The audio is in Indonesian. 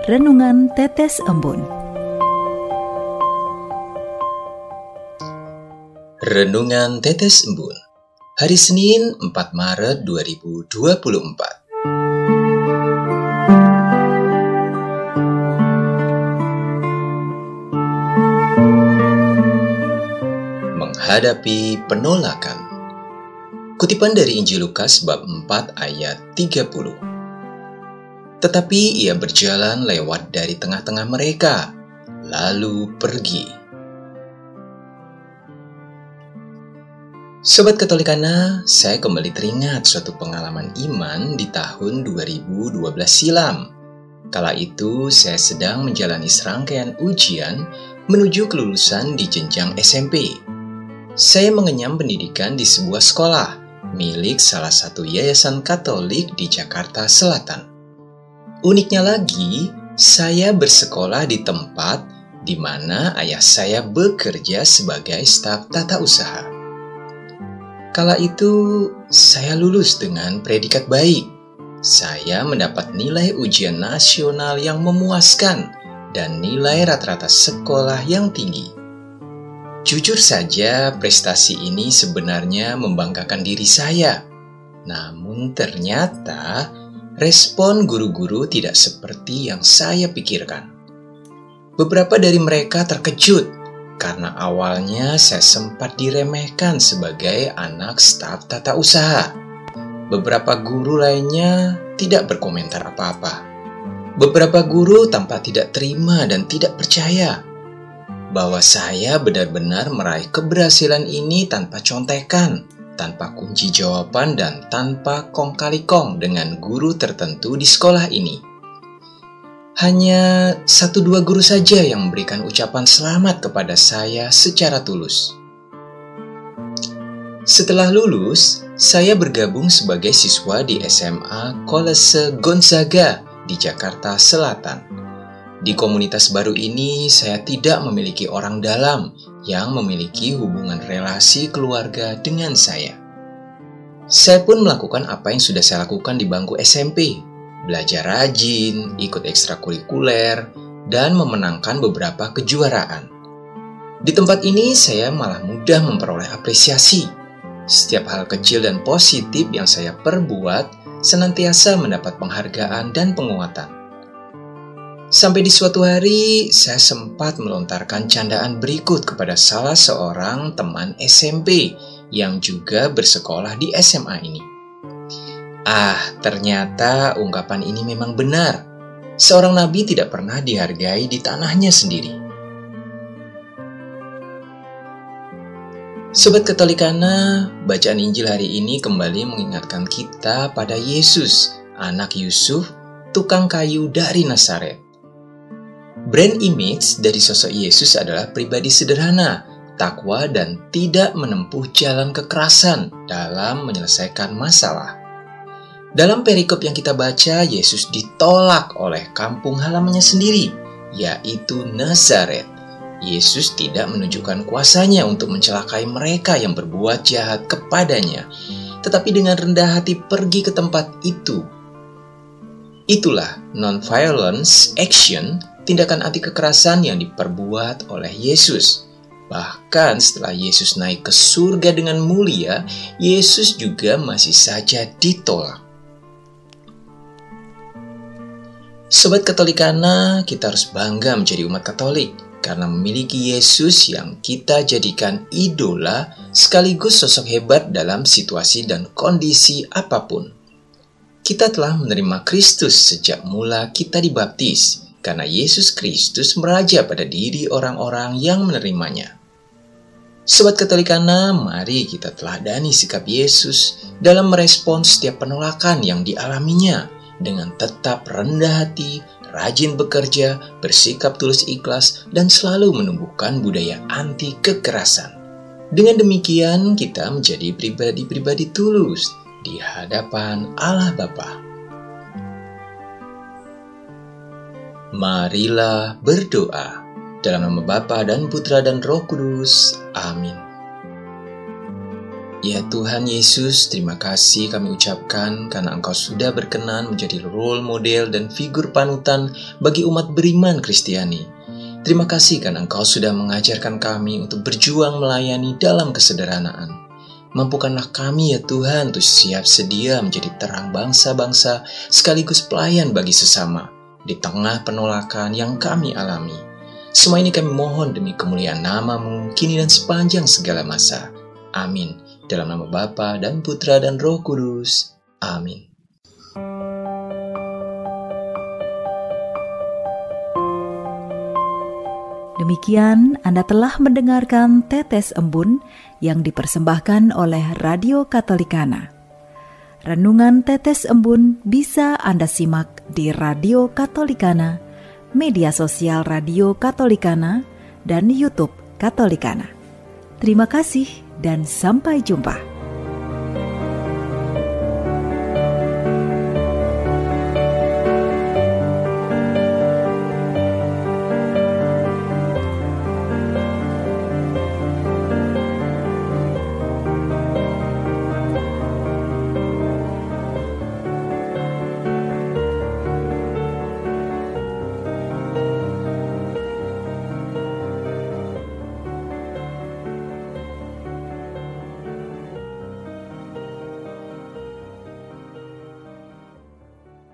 Renungan Tetes Embun. Renungan Tetes Embun, hari Senin 4 Maret 2024. Menghadapi penolakan. Kutipan dari Injil Lukas bab 4 ayat 30. Tetapi ia berjalan lewat dari tengah-tengah mereka, lalu pergi. Sobat Katolikana, saya kembali teringat suatu pengalaman iman di tahun 2012 silam. Kala itu saya sedang menjalani serangkaian ujian menuju kelulusan di jenjang SMP. Saya mengenyam pendidikan di sebuah sekolah milik salah satu yayasan Katolik di Jakarta Selatan. Uniknya lagi, saya bersekolah di tempat di mana ayah saya bekerja sebagai staf tata usaha. Kala itu, saya lulus dengan predikat baik. Saya mendapat nilai ujian nasional yang memuaskan dan nilai rata-rata sekolah yang tinggi. Jujur saja, prestasi ini sebenarnya membanggakan diri saya. Namun ternyata, respon guru-guru tidak seperti yang saya pikirkan. Beberapa dari mereka terkejut karena awalnya saya sempat diremehkan sebagai anak staf tata usaha. Beberapa guru lainnya tidak berkomentar apa-apa. Beberapa guru tampak tidak terima dan tidak percaya bahwa saya benar-benar meraih keberhasilan ini tanpa contekan, tanpa kunci jawaban, dan tanpa kong kali kong dengan guru tertentu di sekolah ini. Hanya 1-2 guru saja yang memberikan ucapan selamat kepada saya secara tulus. Setelah lulus, saya bergabung sebagai siswa di SMA Kolese Gonzaga di Jakarta Selatan. Di komunitas baru ini, saya tidak memiliki orang dalam yang memiliki hubungan relasi keluarga dengan saya. Saya pun melakukan apa yang sudah saya lakukan di bangku SMP, belajar rajin, ikut ekstrakurikuler, dan memenangkan beberapa kejuaraan. Di tempat ini, saya malah mudah memperoleh apresiasi. Setiap hal kecil dan positif yang saya perbuat senantiasa mendapat penghargaan dan penguatan. Sampai di suatu hari, saya sempat melontarkan candaan berikut kepada salah seorang teman SMP yang juga bersekolah di SMA ini. Ternyata ungkapan ini memang benar. Seorang nabi tidak pernah dihargai di tanahnya sendiri. Sobat Katolikana, bacaan Injil hari ini kembali mengingatkan kita pada Yesus, anak Yusuf, tukang kayu dari Nazaret. Brand image dari sosok Yesus adalah pribadi sederhana, takwa, dan tidak menempuh jalan kekerasan dalam menyelesaikan masalah. Dalam perikop yang kita baca, Yesus ditolak oleh kampung halamannya sendiri, yaitu Nazaret. Yesus tidak menunjukkan kuasanya untuk mencelakai mereka yang berbuat jahat kepadanya, tetapi dengan rendah hati pergi ke tempat itu. Itulah non-violence action, tindakan anti kekerasan yang diperbuat oleh Yesus. Bahkan setelah Yesus naik ke surga dengan mulia, Yesus juga masih saja ditolak. Sobat Katolikana, kita harus bangga menjadi umat Katolik karena memiliki Yesus yang kita jadikan idola sekaligus sosok hebat dalam situasi dan kondisi apapun. Kita telah menerima Kristus sejak mula kita dibaptis, karena Yesus Kristus meraja pada diri orang-orang yang menerimanya. Sobat Katolikana, mari kita teladani sikap Yesus dalam merespons setiap penolakan yang dialaminya dengan tetap rendah hati, rajin bekerja, bersikap tulus ikhlas, dan selalu menumbuhkan budaya anti kekerasan. Dengan demikian, kita menjadi pribadi-pribadi tulus di hadapan Allah Bapa. Marilah berdoa. Dalam nama Bapa dan Putra dan Roh Kudus. Amin. Ya Tuhan Yesus, terima kasih kami ucapkan karena Engkau sudah berkenan menjadi role model dan figur panutan bagi umat beriman Kristiani. Terima kasih karena Engkau sudah mengajarkan kami untuk berjuang melayani dalam kesederhanaan. Mampukanlah kami ya Tuhan untuk siap sedia menjadi terang bangsa-bangsa sekaligus pelayan bagi sesama di tengah penolakan yang kami alami. Semua ini kami mohon demi kemuliaan nama-Mu kini dan sepanjang segala masa. Amin. Dalam nama Bapa dan Putra dan Roh Kudus. Amin. Demikian Anda telah mendengarkan Tetes Embun yang dipersembahkan oleh Radio Katolikana. Renungan Tetes Embun bisa Anda simak di Radio Katolikana, media sosial Radio Katolikana, dan YouTube Katolikana. Terima kasih dan sampai jumpa.